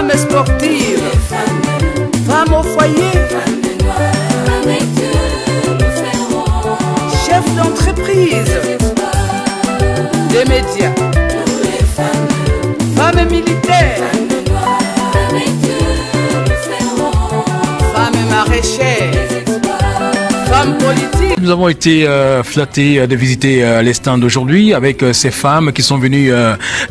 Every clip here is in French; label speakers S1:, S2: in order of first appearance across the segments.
S1: Femmes sportives, femmes au foyer, chefs d'entreprise, des médias, femmes militaires, femmes maraîchères, femmes politiques.
S2: Nous avons été flattés de visiter les stands d'aujourd'hui avec ces femmes qui sont venues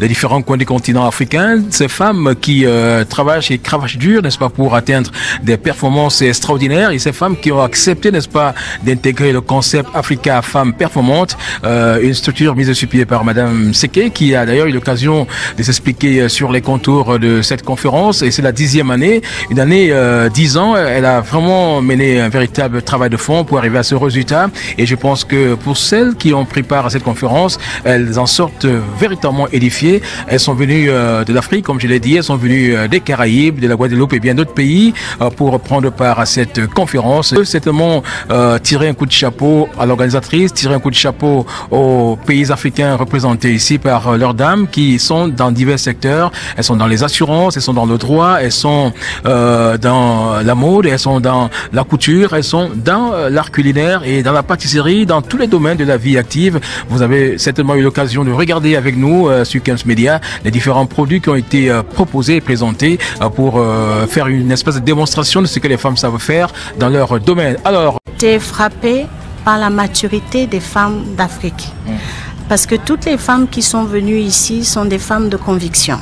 S2: des différents coins du continent africain. Ces femmes qui travaillent et cravachent dur, n'est-ce pas, pour atteindre des performances extraordinaires. Et ces femmes qui ont accepté, n'est-ce pas, d'intégrer le concept Africa Femmes Performantes, une structure mise sur pied par Madame Seke, qui a d'ailleurs eu l'occasion de s'expliquer sur les contours de cette conférence. Et c'est la 10e année, une année 10 ans. Elle a vraiment mené un véritable travail de fond pour arriver à ce résultat. Et je pense que pour celles qui ont pris part à cette conférence, elles en sortent véritablement édifiées. Elles sont venues de l'Afrique, comme je l'ai dit, elles sont venues des Caraïbes, de la Guadeloupe et bien d'autres pays pour prendre part à cette conférence. Certainement tirer un coup de chapeau à l'organisatrice, tirer un coup de chapeau aux pays africains représentés ici par leurs dames qui sont dans divers secteurs. Elles sont dans les assurances, elles sont dans le droit, elles sont dans la mode, elles sont dans la couture, elles sont dans l'art culinaire et dans la pâtisserie, dans tous les domaines de la vie active. Vous avez certainement eu l'occasion de regarder avec nous sur Kems Media les différents produits qui ont été proposés et présentés pour faire une espèce de démonstration de ce que les femmes savent faire dans leur domaine. Alors,
S3: j'étais frappée par la maturité des femmes d'Afrique. Parce que toutes les femmes qui sont venues ici sont des femmes de conviction.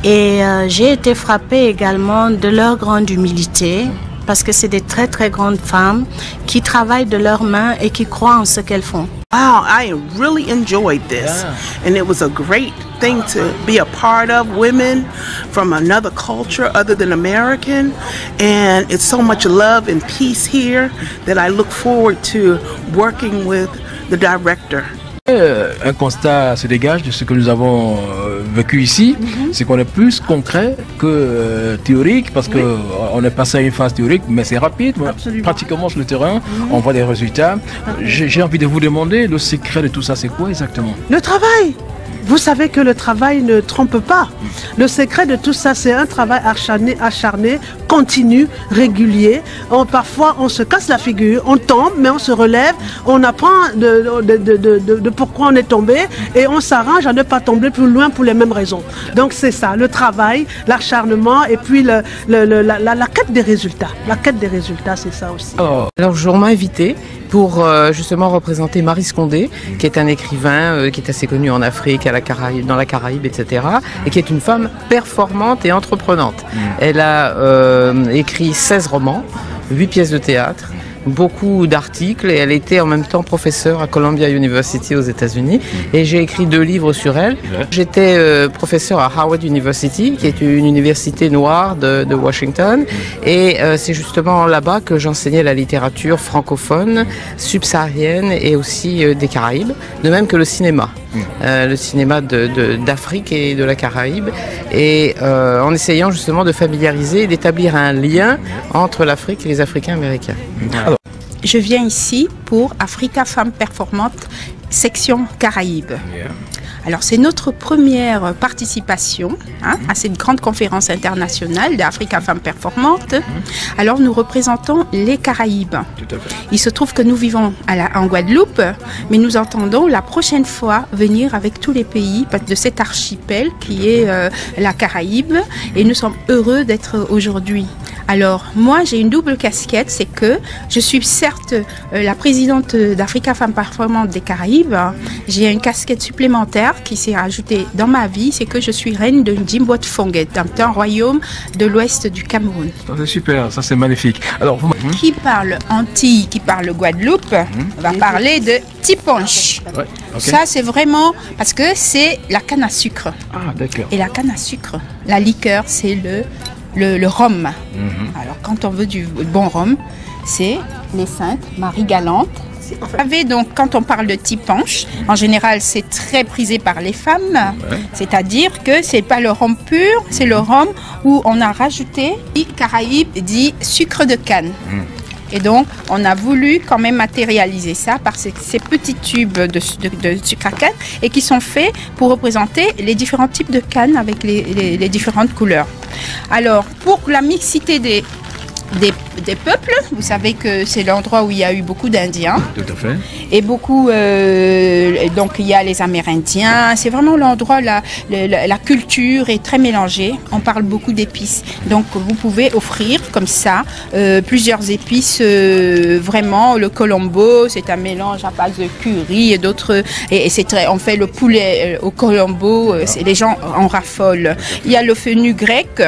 S3: Et j'ai été frappée également de leur grande humilité. Parce que c'est des très très grandes femmes qui travaillent de leurs mains et qui croient en ce qu'elles font.
S4: Wow, I really enjoyed this. And it was a great thing to be a part of, women from another culture other than American. And it's so much love and peace here that I look forward to working with the director.
S2: Un constat se dégage de ce que nous avons vécu ici, c'est qu'on est plus concret que théorique, parce que on est passé à une phase théorique, mais c'est rapide, pratiquement sur le terrain, on voit des résultats. J'ai envie de vous demander, le secret de tout ça, c'est quoi exactement?
S5: Le travail. Vous savez que le travail ne trompe pas. Le secret de tout ça, c'est un travail acharné, continu, régulier. Parfois, on se casse la figure, on tombe, mais on se relève, on apprend de pourquoi on est tombé et on s'arrange à ne pas tomber plus loin pour les mêmes raisons. Donc c'est ça, le travail, l'acharnement et puis la quête des résultats. La quête des résultats, c'est ça aussi.
S6: Alors, on m'a invité pour justement représenter Marie Scondé, qui est un écrivain qui est assez connu en Afrique, dans la Caraïbe, etc. et qui est une femme performante et entreprenante. Elle a écrit 16 romans, 8 pièces de théâtre, beaucoup d'articles et elle était en même temps professeure à Columbia University aux États-Unis et j'ai écrit 2 livres sur elle. J'étais professeur à Howard University, qui est une université noire de Washington et c'est justement là-bas que j'enseignais la littérature francophone, subsaharienne et aussi des Caraïbes, de même que le cinéma. Le cinéma d'Afrique et de la Caraïbe et en essayant justement de familiariser et d'établir un lien entre l'Afrique et les Africains américains.
S7: Alors. Je viens ici pour Africa Femmes Performantes, section Caraïbes. Alors c'est notre première participation à cette grande conférence internationale d'Africa Femmes Performantes. Alors nous représentons les Caraïbes. Il se trouve que nous vivons en Guadeloupe, mais nous entendons la prochaine fois venir avec tous les pays de cet archipel qui est la Caraïbe et nous sommes heureux d'être aujourd'hui. Alors moi j'ai une double casquette, c'est que je suis certes la présidente d'Africa Femmes Performantes des Caraïbes. J'ai une casquette supplémentaire qui s'est ajoutée dans ma vie, c'est que je suis reine de Djimbot Fonguet, un royaume de l'ouest du Cameroun.
S2: C'est super, ça c'est magnifique. Alors,
S7: qui parle Antilles, qui parle Guadeloupe, va parler de Tiponche. Ça c'est vraiment parce que c'est la canne à sucre.
S2: Ah d'accord.
S7: Et la canne à sucre, la liqueur, c'est le rhum. Alors quand on veut du bon rhum, c'est les Saintes, Marie Galante. Vous savez, donc quand on parle de tiponche, en général c'est très prisé par les femmes, c'est-à-dire que c'est pas le rhum pur, c'est le rhum où on a rajouté, Caraïbes dit sucre de canne. Et donc, on a voulu quand même matérialiser ça par ces petits tubes de sucre à canne et qui sont faits pour représenter les différents types de cannes avec les différentes couleurs. Alors, pour la mixité des peuples, vous savez que c'est l'endroit où il y a eu beaucoup d'Indiens.
S2: Tout à fait.
S7: Et beaucoup, donc il y a les Amérindiens. C'est vraiment l'endroit, la culture est très mélangée. On parle beaucoup d'épices. Donc vous pouvez offrir comme ça plusieurs épices. Vraiment, le colombo, c'est un mélange à base de curry et d'autres. Et c'est très. On fait le poulet au colombo. Les gens en raffolent. Il y a le fenouil grec.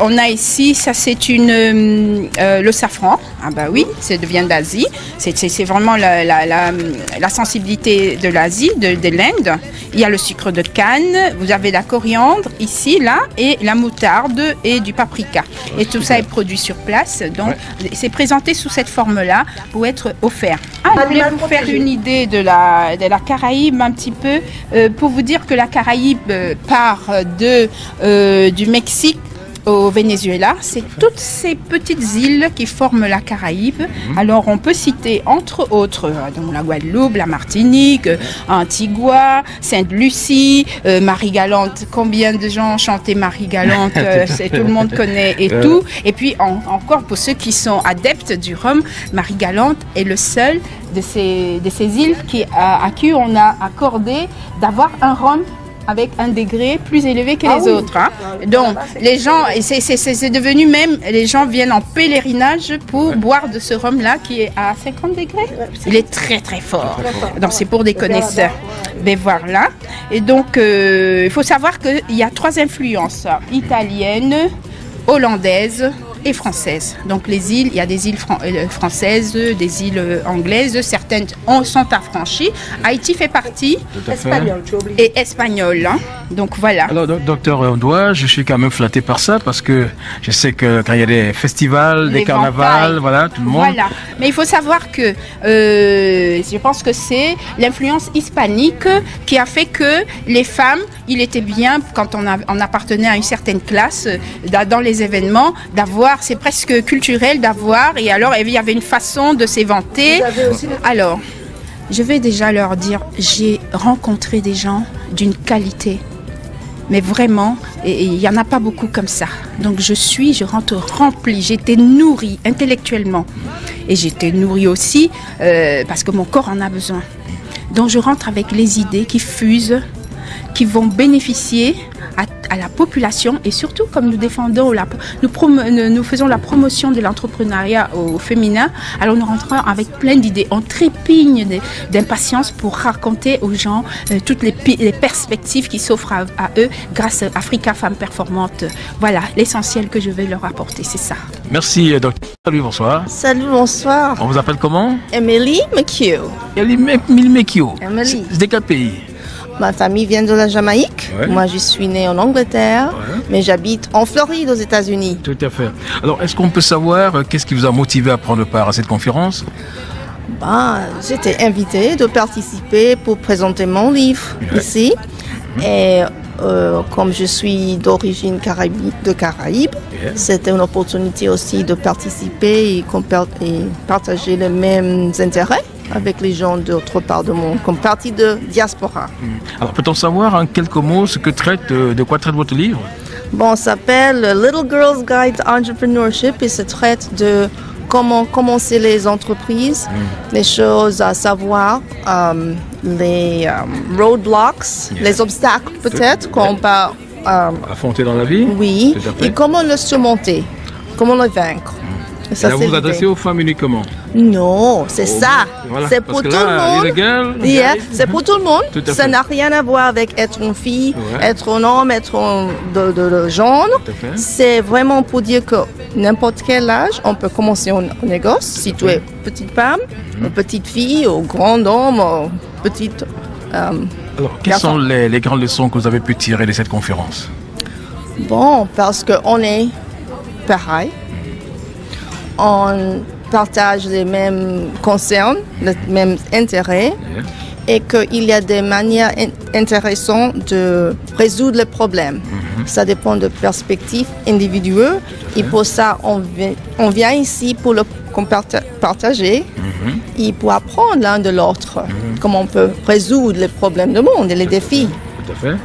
S7: On a ici, ça c'est le safran. Ah bah oui, ça vient d'Asie. C'est vraiment la sensibilité de l'Asie, de l'Inde. Il y a le sucre de canne, vous avez la coriandre ici, là, et la moutarde et du paprika. Et tout ça est produit sur place. Donc c'est présenté sous cette forme-là pour être offert. Je voulais vous faire une idée de la Caraïbe un petit peu, pour vous dire que la Caraïbe part du Mexique au Venezuela, c'est toutes ces petites îles qui forment la Caraïbe. Alors on peut citer entre autres donc la Guadeloupe, la Martinique, Antigua, Sainte-Lucie, Marie-Galante. Combien de gens chantaient Marie-Galante, tout le monde connaît et tout. Et puis encore pour ceux qui sont adeptes du rhum, Marie-Galante est le seul de ces îles à qui on a accordé d'avoir un rhum avec un degré plus élevé que les autres. Hein. Donc, les gens, c'est devenu même, les gens viennent en pèlerinage pour boire de ce rhum-là qui est à 50 degrés. Il est très très fort. Donc, c'est pour des connaisseurs. Mais voilà. Et donc, il faut savoir qu'il y a 3 influences, italiennes, hollandaises et françaises. Donc les îles, il y a des îles françaises, des îles anglaises, certaines sont affranchies. Haïti fait partie. Et espagnol. Hein. Donc voilà. Alors
S2: docteur Ondoa, je suis quand même flatté par ça parce que je sais que quand il y a des festivals, des carnavals, voilà, tout le monde. Voilà.
S7: Mais il faut savoir que je pense que c'est l'influence hispanique qui a fait que les femmes, il était bien quand on appartenait à une certaine classe dans les événements d'avoir, c'est presque culturel d'avoir, et alors il y avait une façon de s'éventer. Alors, je vais déjà leur dire, j'ai rencontré des gens d'une qualité, mais vraiment, et il n'y en a pas beaucoup comme ça. Donc je rentre remplie, j'étais nourrie intellectuellement, et j'étais nourrie aussi parce que mon corps en a besoin. Donc je rentre avec les idées qui fusent, qui vont bénéficier à la population, et surtout comme nous défendons, nous faisons la promotion de l'entrepreneuriat au féminin, alors nous rentrons avec plein d'idées, on trépigne d'impatience pour raconter aux gens toutes les perspectives qui s'offrent à eux grâce à Africa Femmes Performantes. Voilà l'essentiel que je vais leur apporter, c'est ça.
S2: Merci docteur. Salut, bonsoir.
S1: Salut, bonsoir.
S2: On vous appelle comment?
S1: Emily McHugh.
S2: Emily McHugh.
S1: Emily.
S2: C'est de quel pays?
S1: Ma famille vient de la Jamaïque. Ouais. Moi, je suis née en Angleterre, mais j'habite en Floride, aux États-Unis.
S2: Tout à fait. Alors, est-ce qu'on peut savoir qu'est-ce qui vous a motivé à prendre part à cette conférence?
S1: J'étais invitée de participer pour présenter mon livre ici. Et comme je suis d'origine de Caraïbes, c'était une opportunité aussi de participer et partager les mêmes intérêts avec les gens d'autre part du monde, comme partie de diaspora.
S2: Alors, peut-on savoir en quelques mots de quoi traite votre livre?
S1: Bon, ça s'appelle Little Girl's Guide to Entrepreneurship et ça traite de comment commencer les entreprises, les choses à savoir, les roadblocks, les obstacles peut-être qu'on peut
S2: affronter dans la vie.
S1: Oui, et comment le surmonter, comment le vaincre.
S2: Ça, vous adressez aux femmes uniquement?
S1: Non, c'est ça. Voilà. C'est pour tout le monde. C'est pour tout le monde. Ça n'a rien à voir avec être une fille, être un homme, être de genre. C'est vraiment pour dire que n'importe quel âge, on peut commencer un négoce. Si tu es petite femme, une petite fille, ou grand homme, ou petite...
S2: Alors, quelles sont les grandes leçons que vous avez pu tirer de cette conférence?
S1: Bon, parce qu'on est pareil. On partage les mêmes concerns, les mêmes intérêts, et qu'il y a des manières intéressantes de résoudre les problèmes. Ça dépend de perspectives individuelles, et pour ça, on vient ici pour le partager et pour apprendre l'un de l'autre comment on peut résoudre les problèmes du monde et les défis.
S2: Tout à fait.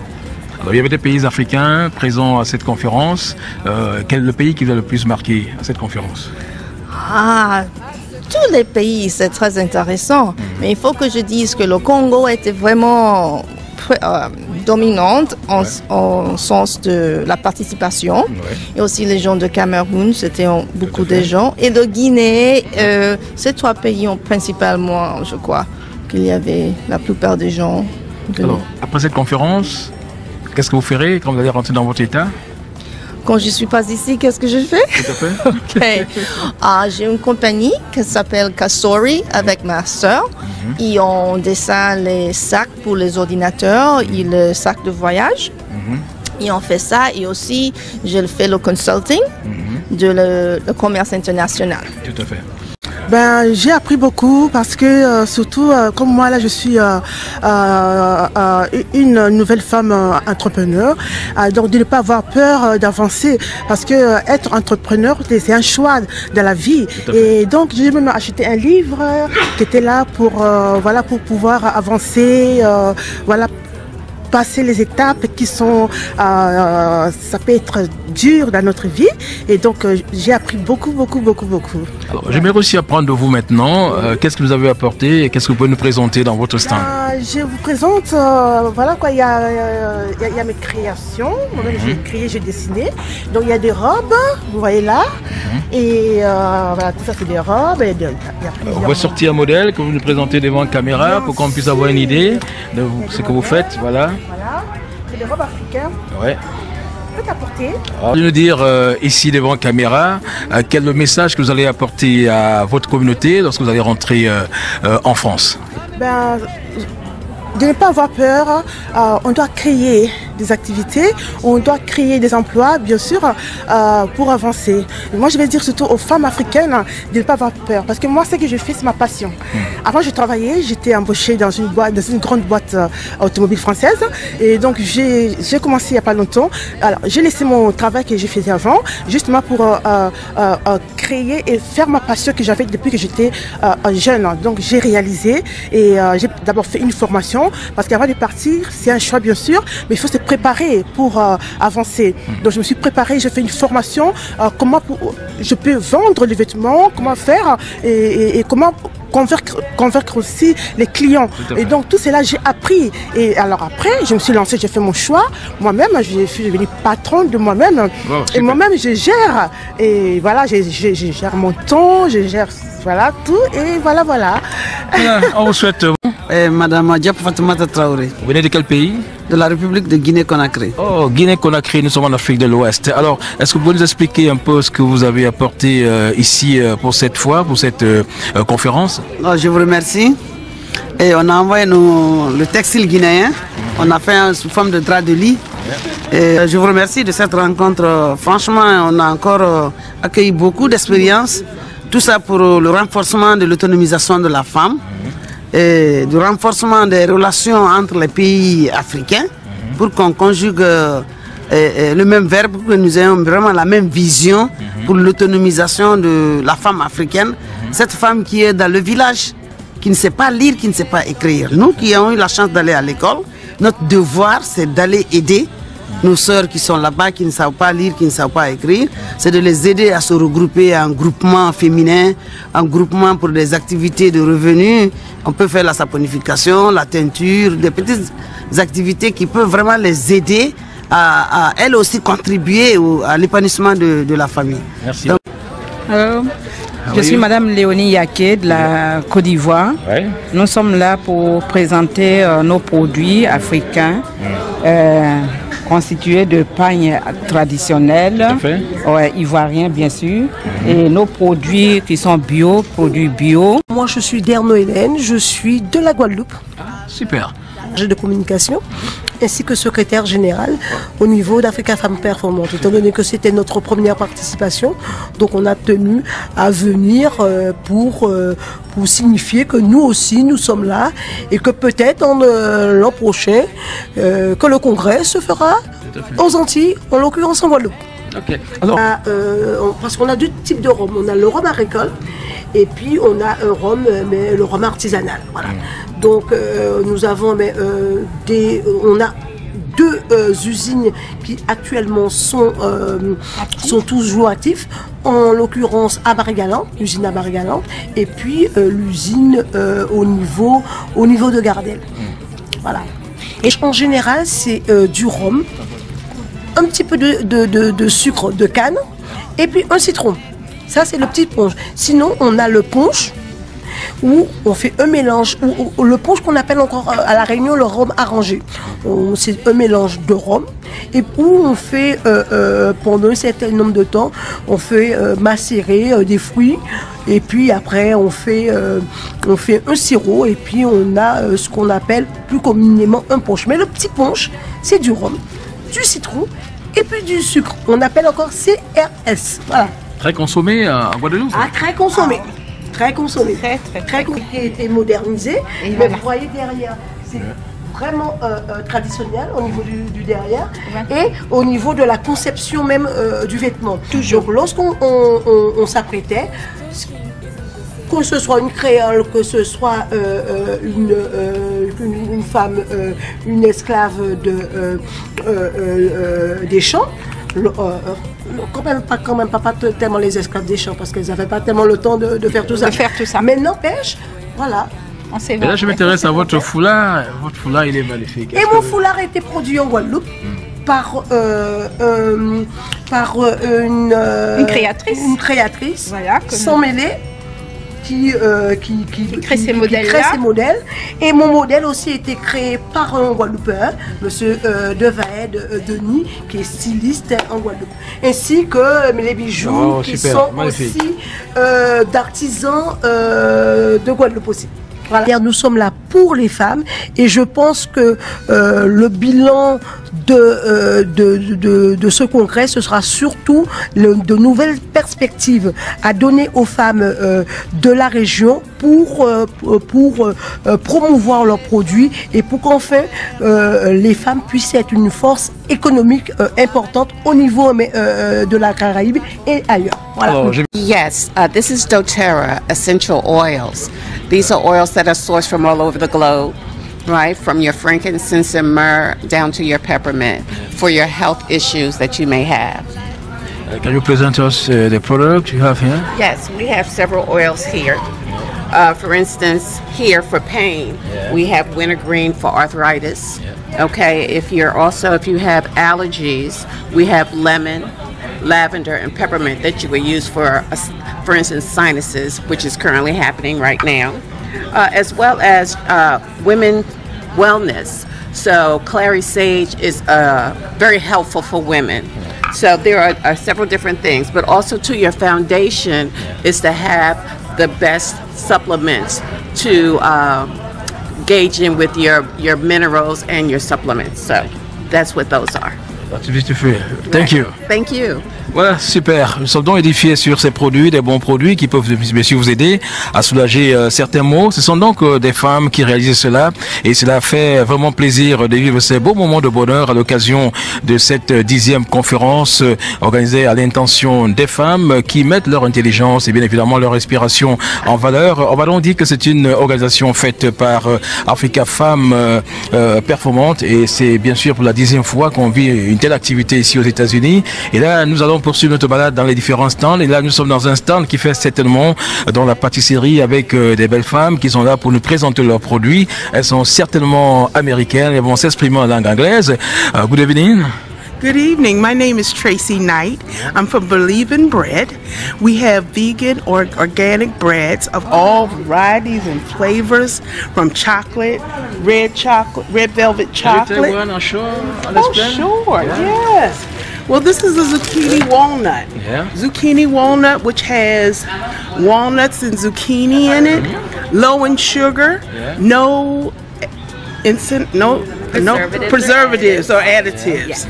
S2: Alors, il y avait des pays africains présents à cette conférence. Quel est le pays qui vous a le plus marqué à cette conférence?
S1: Ah, tous les pays, c'est très intéressant. Mais il faut que je dise que le Congo était vraiment dominante en sens de la participation. Et aussi les gens de Cameroun, c'était beaucoup de gens. Et de Guinée, ces 3 pays ont principalement, je crois, qu'il y avait la plupart des gens.
S2: Alors, après cette conférence, qu'est-ce que vous ferez quand vous allez rentrer dans votre État?
S1: Quand je ne suis pas ici, qu'est-ce que je fais?
S2: Tout à fait.
S1: Okay. J'ai une compagnie qui s'appelle Kasori avec ma soeur. Et on dessine les sacs pour les ordinateurs et le sac de voyage. Et on fait ça. Et aussi, je fais le consulting de le commerce international.
S2: Tout à fait.
S5: Ben, j'ai appris beaucoup parce que surtout comme moi là je suis une nouvelle femme entrepreneur, donc de ne pas avoir peur d'avancer parce que être entrepreneur c'est un choix de la vie. Et donc j'ai même acheté un livre qui était là pour voilà, pour pouvoir avancer, voilà, passer les étapes qui sont, ça peut être dur dans notre vie. Et donc, j'ai appris beaucoup.
S2: Alors, j'aimerais aussi apprendre de vous maintenant. Qu'est-ce que vous avez apporté et qu'est-ce que vous pouvez nous présenter dans votre stand?
S5: Je vous présente, voilà quoi, il y a mes créations. Moi-même, j'ai créé, j'ai dessiné. Donc, il y a des robes, vous voyez là. Et voilà, tout ça, c'est des robes.
S2: On va sortir un modèle que vous nous présentez devant la caméra pour qu'on puisse avoir une idée de ce que vous faites. Voilà.
S5: Voilà, c'est des robes africaines.
S2: Ouais.
S5: Peut apporter.
S2: Alors, nous dire ici devant la caméra quel est le message que vous allez apporter à votre communauté lorsque vous allez rentrer en France?
S5: Ben, de ne pas avoir peur, on doit créer des activités, on doit créer des emplois, bien sûr, pour avancer. Et moi, je vais dire surtout aux femmes africaines de ne pas avoir peur, parce que moi, ce que je fais, c'est ma passion. Avant, je travaillais, j'étais embauchée dans une boîte, dans une grande boîte automobile française, et donc j'ai commencé il n'y a pas longtemps. Alors, j'ai laissé mon travail que je faisais avant, justement pour créer et faire ma passion que j'avais depuis que j'étais jeune. Donc, j'ai réalisé et j'ai d'abord fait une formation, parce qu'avant de partir, c'est un choix, bien sûr, mais il faut se préparer pour avancer. Donc je me suis préparée, j'ai fait une formation, comment je peux vendre les vêtements, comment faire et comment convaincre aussi les clients. Et donc tout cela j'ai appris. Et alors après, je me suis lancée, j'ai fait mon choix. Moi-même, je suis devenue patronne de moi-même. Wow, et moi-même, je gère. Et voilà, je gère mon temps, je gère voilà tout. Et voilà.
S2: On vous souhaite...
S8: Madame Diap Fatoumata Traoré.
S2: Vous venez de quel pays?
S8: De la République de Guinée-Conakry.
S2: Oh, Guinée-Conakry, nous sommes en Afrique de l'Ouest. Alors, est-ce que vous pouvez nous expliquer un peu ce que vous avez apporté ici pour cette fois, pour cette conférence?
S8: Je vous remercie. Et on a envoyé le textile guinéen. On a fait sous forme de drap de lit. Et je vous remercie de cette rencontre. Franchement, on a encore accueilli beaucoup d'expériences. Tout ça pour le renforcement de l'autonomisation de la femme. Et du renforcement des relations entre les pays africains pour qu'on conjugue le même verbe, pour que nous ayons vraiment la même vision pour l'autonomisation de la femme africaine, cette femme qui est dans le village, qui ne sait pas lire, qui ne sait pas écrire. Nous qui avons eu la chance d'aller à l'école, notre devoir c'est d'aller aider nos sœurs qui sont là-bas, qui ne savent pas lire, qui ne savent pas écrire, c'est de les aider à se regrouper en groupement féminin, en groupement pour des activités de revenus. On peut faire la saponification, la teinture, des petites activités qui peuvent vraiment les aider à elles aussi contribuer à l'épanouissement de la famille.
S2: Merci.
S8: Donc,
S9: je suis Madame Léonie Yaké de la Côte d'Ivoire. Ouais. Nous sommes là pour présenter nos produits africains. Constitués de pagnes traditionnels, ivoiriens bien sûr, et nos produits qui sont produits bio.
S10: Moi je suis Derno Hélène, je suis de la Guadeloupe.
S2: Super.
S10: Chargée de communication ainsi que secrétaire général au niveau d'Africa Femmes Performantes. Étant donné que c'était notre première participation, donc on a tenu à venir pour signifier que nous aussi nous sommes là et que peut-être l'an prochain que le congrès se fera aux Antilles, en l'occurrence en Guadeloupe.
S2: Okay. Alors...
S10: parce qu'on a deux types de rhum. On a le rhum agricole et puis on a un rhum, mais le rhum artisanal. Voilà. Donc nous avons on a 2 usines qui actuellement sont toujours actives. En l'occurrence à Barry-Galant, l'usine à Barry-Galant, et puis l'usine au niveau de Gardel. Voilà. Et en général, c'est du rhum, un petit peu de sucre de canne, et puis un citron. Ça, c'est le petit punch. Sinon, on a le punch, où on fait un mélange, ou le punch qu'on appelle encore à La Réunion le rhum arrangé. C'est un mélange de rhum, et où on fait, pendant un certain nombre de temps, on fait macérer des fruits, et puis après on fait un sirop, et puis on a ce qu'on appelle plus communément un punch. Mais le petit punch, c'est du rhum, du citron, et puis du sucre. On appelle encore CRS. Voilà.
S2: Très consommé à Guadeloupe.
S10: Ah, très consommé. Très consommé. Très qui a été modernisé. Et mais voilà. Vous voyez derrière, c'est vraiment traditionnel au niveau du derrière et au niveau de la conception même du vêtement. Toujours. Donc lorsqu'on s'apprêtait, que ce soit une créole, que ce soit une femme, une esclave des champs, quand même pas tellement les esclaves des champs parce qu'elles n'avaient pas tellement le temps de faire tout ça. Mais n'empêche, voilà.
S2: Et là, je m'intéresse à votre foulard. Votre foulard, il est magnifique.
S10: Et mon foulard a été produit en Guadeloupe par une créatrice, voilà, sans mêler. Qui crée ces modèles. Et mon modèle aussi a été créé par un Guadeloupéen, monsieur Denis, qui est styliste en Guadeloupe. Ainsi que les bijoux qui sont magnifique. Aussi d'artisans de Guadeloupe aussi. Voilà. Nous sommes là pour les femmes et je pense que le bilan de ce congrès, ce sera surtout de nouvelles perspectives à donner aux femmes de la région pour promouvoir leurs produits et pour qu'enfin les femmes puissent être une force économique importante au niveau de la Caraïbe et ailleurs. Voilà.
S11: Yes, this is doTERRA essential oils. These are oils that are sourced from all over the globe, right? From your frankincense and myrrh down to your peppermint for your health issues that you may have.
S2: Can you present us the product you have here?
S11: Yes, we have several oils here. For instance, here for pain, we have wintergreen for arthritis. Okay, if you have allergies, we have lemon, lavender, and peppermint that you would use for instance, sinuses, which is currently happening right now, as well as women wellness. So clary sage is very helpful for women. So there are several different things, but also to your foundation is to have the best supplements to gauge in with your minerals and your supplements. So that's what those are.
S2: That's beautiful. Thank you.
S11: Thank you.
S2: Voilà, super. Nous sommes donc édifiés sur ces produits, des bons produits qui peuvent bien sûr vous aider à soulager certains maux. Ce sont donc des femmes qui réalisent cela et cela fait vraiment plaisir de vivre ces beaux moments de bonheur à l'occasion de cette 10e conférence organisée à l'intention des femmes qui mettent leur intelligence et bien évidemment leur inspiration en valeur. On va donc dire que c'est une organisation faite par Africa Femmes Performantes et c'est bien sûr pour la 10e fois qu'on vit une telle activité ici aux États-Unis. Et là, nous allons poursuivre notre balade dans les différents stands. Et là, nous sommes dans un stand qui fait certainement dans la pâtisserie avec des belles femmes qui sont là pour nous présenter leurs produits. Elles sont certainement américaines. Elles vont s'exprimer en langue anglaise. Good evening.
S4: Good evening. My name is Tracy Knight. I'm from Believe in Bread. We have vegan or organic breads of all varieties and flavors, from chocolate, red velvet chocolate.
S2: Oh, sure.
S4: Yes. Well, this is a zucchini walnut.
S2: Yeah.
S4: Zucchini walnut, which has walnuts and zucchini in it, low in sugar, no preservatives or additives.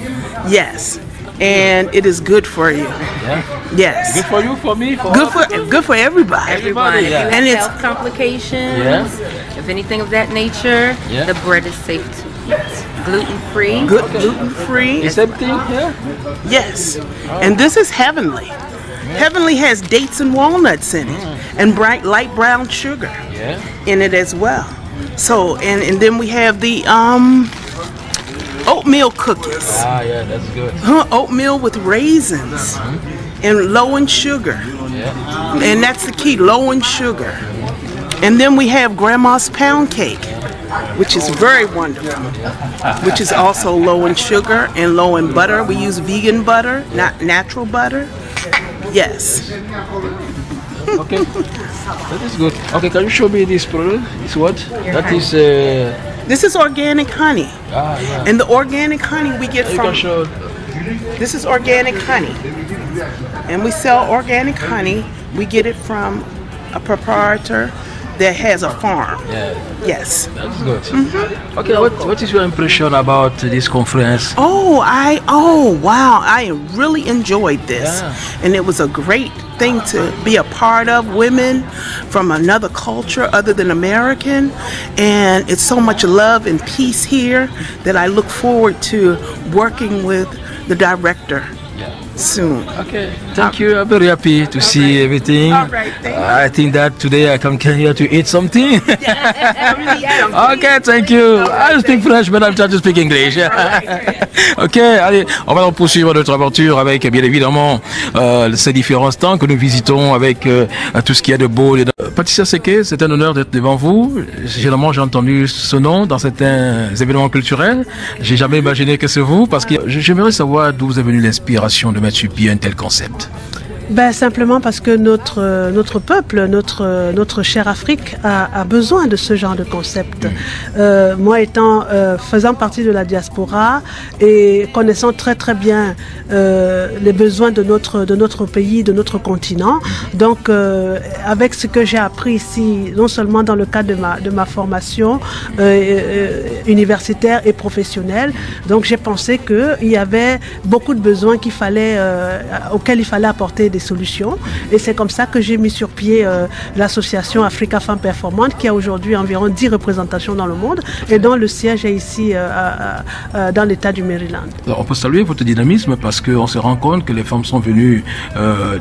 S4: Yes. And it is good for you.
S2: Yeah.
S4: Yes.
S2: Good for you, for me,
S4: good for everybody.
S12: Everyone.
S2: Yeah.
S12: And it's health complications, if anything of that nature, the bread is safe to eat. Gluten-free.
S4: Good, gluten-free.
S2: Is everything here?
S4: Yes. And this is Heavenly. Heavenly has dates and walnuts in it, and light brown sugar in it as well. So, and then we have the oatmeal cookies.
S2: Ah, yeah, that's good.
S4: Oatmeal with raisins and low in sugar.
S2: Yeah.
S4: And that's the key, low in sugar. And then we have grandma's pound cake, which is very wonderful, which is also low in sugar and low in butter. We use vegan butter, not natural butter. Yes.
S2: Okay, that is good. Okay, can you show me this product? It's what? That is.
S4: This is organic honey.
S2: Ah, yeah.
S4: And the organic honey we get
S2: You
S4: from.
S2: can show.
S4: This is organic honey. And we sell organic honey. We get it from a proprietor that has a farm.
S2: Yeah.
S4: Yes.
S2: That's good. Okay, what is your impression about this conference?
S4: Oh wow, I really enjoyed this.
S2: Yeah.
S4: And it was a great thing to be a part of, women from another culture other than American. And it's so much love and peace here that I look forward to working with the director soon.
S2: Okay, thank you. I'm very happy to see everything.
S4: All right, thank you.
S2: I think that today I come here to eat something. Okay, thank you. I speak French, but I'm trying to speak English. Ok, allez, on va donc poursuivre notre aventure avec, bien évidemment, ces différents stands que nous visitons avec tout ce qu'il y a de beau. Patricia Seke, c'est un honneur d'être devant vous. Généralement, j'ai entendu ce nom dans certains événements culturels. J'ai jamais imaginé que c'est vous, parce que j'aimerais savoir d'où vous est venue l'inspiration de mettre sur pied un tel concept.
S5: Ben, simplement parce que notre peuple, notre chère Afrique a besoin de ce genre de concept. Moi faisant partie de la diaspora et connaissant très très bien les besoins de notre pays, de notre continent, donc avec ce que j'ai appris ici, non seulement dans le cadre de ma formation universitaire et professionnelle, donc j'ai pensé qu'il y avait beaucoup de besoins auxquels il fallait apporter des solutions, et c'est comme ça que j'ai mis sur pied l'association Africa Femmes Performantes, qui a aujourd'hui environ 10 représentations dans le monde et dont le siège est ici dans l'état du Maryland. Alors,
S2: on peut saluer votre dynamisme parce qu'on se rend compte que les femmes sont venues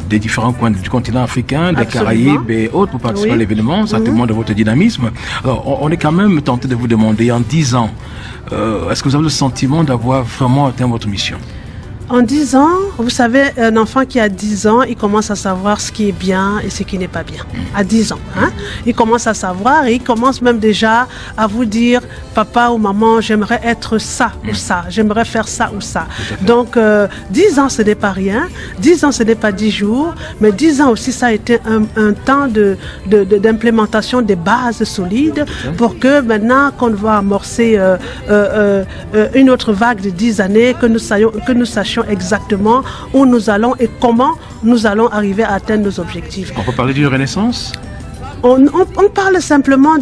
S2: des différents coins du continent africain, des Caraïbes et autres pour participer à l'événement. Ça témoigne de votre dynamisme. Alors on est quand même tenté de vous demander, en 10 ans, est-ce que vous avez le sentiment d'avoir vraiment atteint votre mission?
S5: En 10 ans, vous savez, un enfant qui a 10 ans, il commence à savoir ce qui est bien et ce qui n'est pas bien. À 10 ans, hein? Il commence à savoir et il commence même déjà à vous dire, papa ou maman, j'aimerais être ça ou ça, j'aimerais faire ça ou ça. Donc, 10 ans, ce n'est pas rien. 10 ans, ce n'est pas 10 jours. Mais 10 ans aussi, ça a été un temps d'implémentation des bases solides pour que maintenant qu'on va amorcer une autre vague de 10 années, que nous sachions exactement où nous allons et comment nous allons arriver à atteindre nos objectifs.
S2: On peut parler d'une renaissance?
S5: On parle simplement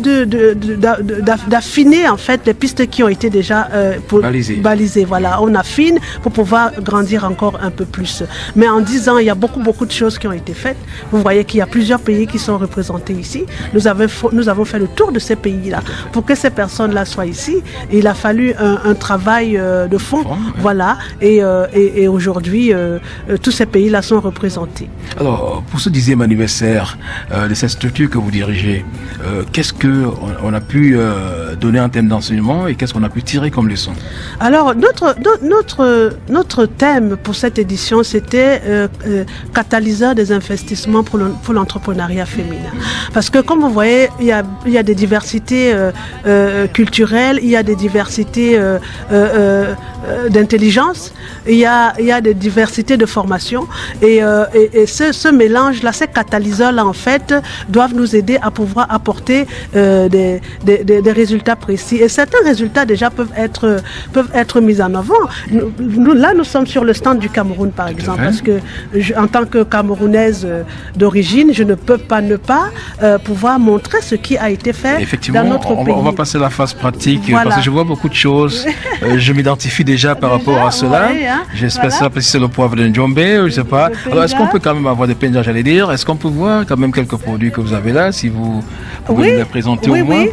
S5: d'affiner en fait les pistes qui ont été déjà balisées. Voilà, on affine pour pouvoir grandir encore un peu plus. Mais en 10 ans, il y a beaucoup de choses qui ont été faites. Vous voyez qu'il y a plusieurs pays qui sont représentés ici. Nous avons fait le tour de ces pays-là. Pour que ces personnes-là soient ici, il a fallu un travail de fond. Voilà, et aujourd'hui, tous ces pays-là sont représentés.
S2: Alors, pour ce 10e anniversaire de cette structure que vous dirigez, qu'est-ce qu'on a pu donner en termes d'enseignement et qu'est-ce qu'on a pu tirer comme leçon?
S5: Alors, notre thème pour cette édition, c'était catalyseur des investissements pour l'entrepreneuriat féminin. Parce que, comme vous voyez, il y a des diversités culturelles, il y a des diversités d'intelligence, il y a des diversités de formation, et ce mélange-là, ces catalyseurs-là, en fait, doivent nous aider à pouvoir apporter des résultats précis. Et certains résultats déjà peuvent être mis en avant. Nous sommes sur le stand du Cameroun, par exemple, parce que en tant que Camerounaise d'origine, je ne peux pas ne pas pouvoir montrer ce qui a été fait dans notre pays.
S2: On va passer à la phase pratique, parce que je vois beaucoup de choses. Je m'identifie déjà par rapport à cela. J'espère ça, parce que c'est le poivre de Njombe, je ne sais pas. Alors, est-ce qu'on peut quand même avoir des penjas, j'allais dire? Est-ce qu'on peut voir quand même quelques produits que vous avez là, si vous pouvez nous les présenter au moins?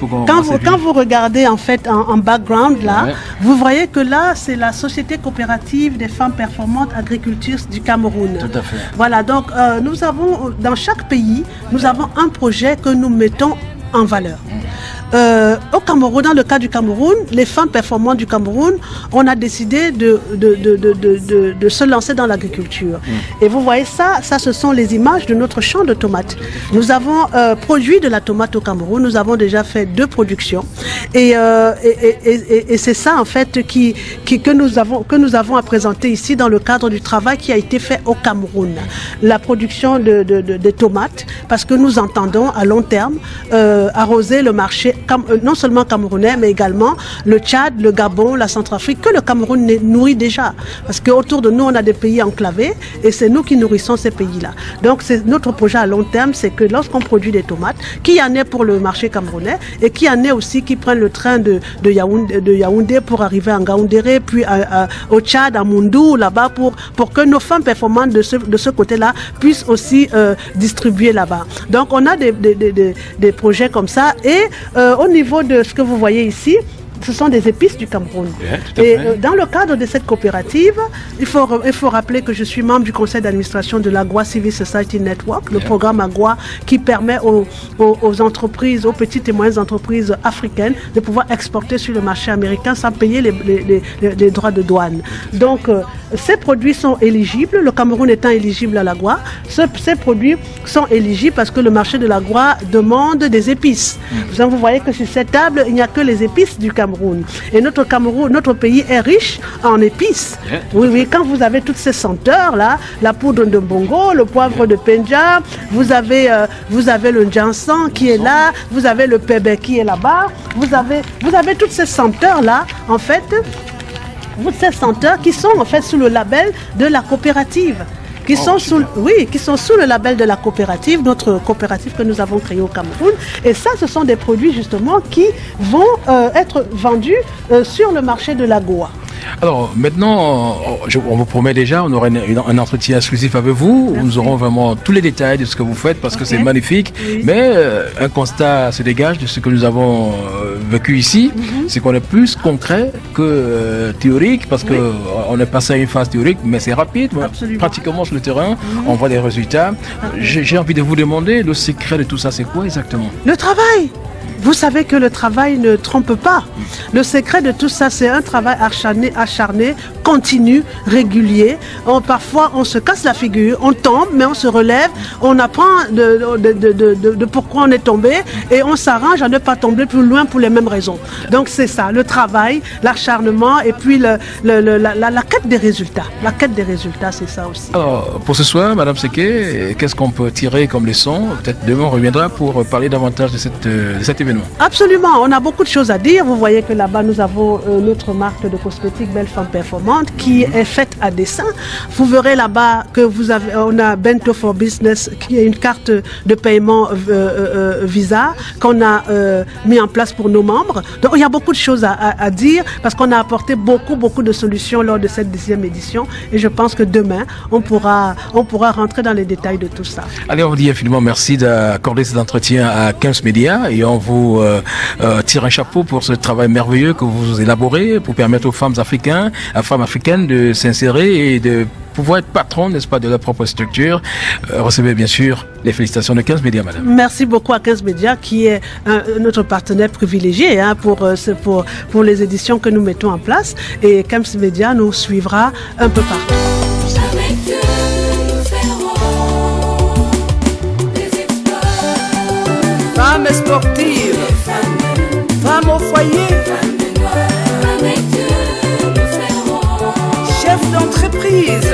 S5: Quand vous regardez en fait en background là, vous voyez que là, c'est la Société coopérative des femmes performantes agriculture du Cameroun.
S2: Tout à fait.
S5: Voilà, donc nous avons, dans chaque pays, nous avons un projet que nous mettons en valeur. au Cameroun, dans le cas du Cameroun, les femmes performantes du Cameroun, on a décidé de se lancer dans l'agriculture. Et vous voyez ça, ce sont les images de notre champ de tomates. Nous avons produit de la tomate au Cameroun, nous avons déjà fait 2 productions. Et c'est ça en fait que nous avons à présenter ici dans le cadre du travail qui a été fait au Cameroun. La production de tomates, parce que nous entendons à long terme arroser le marché non seulement camerounais mais également le Tchad, le Gabon, la Centrafrique, que le Cameroun nourrit déjà. Parce qu'autour de nous on a des pays enclavés et c'est nous qui nourrissons ces pays-là. Donc c'est notre projet à long terme, c'est que lorsqu'on produit des tomates, qu'il y en ait pour le marché camerounais et qu'il y en ait aussi qui prennent le train de Yaoundé pour arriver à Ngaoundéré, puis au Tchad, à Moundou, là-bas, pour que nos femmes performantes de ce côté-là puissent aussi distribuer là-bas. Donc on a des projets comme ça. Et au niveau de ce que vous voyez ici, ce sont des épices du Cameroun. Et dans le cadre de cette coopérative, il faut rappeler que je suis membre du conseil d'administration de l'Agua Civil Society Network, le programme Agua qui permet aux entreprises, aux petites et moyennes entreprises africaines de pouvoir exporter sur le marché américain sans payer les droits de douane. Donc ces produits sont éligibles, le Cameroun étant éligible à l'Agua, ces produits sont éligibles parce que le marché de l'Agua demande des épices. Vous voyez que sur cette table, il n'y a que les épices du Cameroun. Et notre pays est riche en épices. Oui, quand vous avez toutes ces senteurs là, la poudre de bongo, le poivre de Pendja, vous avez le Jansan qui est là, vous avez le pébé qui est là-bas, vous avez toutes ces senteurs là, en fait, ces senteurs qui sont en fait sous le label de la coopérative. Qui sont sous le label de la coopérative, notre coopérative que nous avons créée au Cameroun. Et ça, ce sont des produits justement qui vont être vendus sur le marché de l'Agua.
S2: Alors maintenant, on vous promet déjà, on aura un entretien exclusif avec vous. Merci. Nous aurons vraiment tous les détails de ce que vous faites parce que c'est magnifique. Oui. Mais un constat se dégage de ce que nous avons vécu ici, c'est qu'on est plus concret que théorique parce qu'on est passé à une phase théorique, mais c'est rapide. Pratiquement sur le terrain, on voit des résultats. J'ai envie de vous demander, le secret de tout ça, c'est quoi exactement?
S5: Le travail. Vous savez que le travail ne trompe pas. Le secret de tout ça, c'est un travail acharné, continu, régulier. Parfois, on se casse la figure, on tombe, mais on se relève, on apprend de pourquoi on est tombé et on s'arrange à ne pas tomber plus loin pour les mêmes raisons. Donc c'est ça, le travail, l'acharnement et puis la quête des résultats. La quête des résultats, c'est ça aussi.
S2: Alors, pour ce soir, Madame Seké, qu'est-ce qu'on peut tirer comme leçon? Peut-être demain, on reviendra pour parler davantage de cet événement.
S5: Absolument, on a beaucoup de choses à dire. Vous voyez que là-bas, nous avons notre marque de cosmétiques Belle Femme Performante qui est faite à dessin. Vous verrez là-bas que on a Bento for Business qui est une carte de paiement Visa qu'on a mis en place pour nos membres. Donc il y a beaucoup de choses à dire parce qu'on a apporté beaucoup de solutions lors de cette 10e édition et je pense que demain, on pourra rentrer dans les détails de tout ça.
S2: Allez, on vous dit infiniment merci d'accorder cet entretien à 15 Médias et on vous tire un chapeau pour ce travail merveilleux que vous élaborez pour permettre aux femmes africaines de s'insérer et de pouvoir être patron, n'est-ce pas, de leur propre structure. Recevez bien sûr les félicitations de 15 Médias, madame.
S5: Merci beaucoup à 15 Médias qui est notre partenaire privilégié pour les éditions que nous mettons en place et 15 Médias nous suivra un peu partout.
S13: Femmes sportives, femmes au foyer, chefs d'entreprise,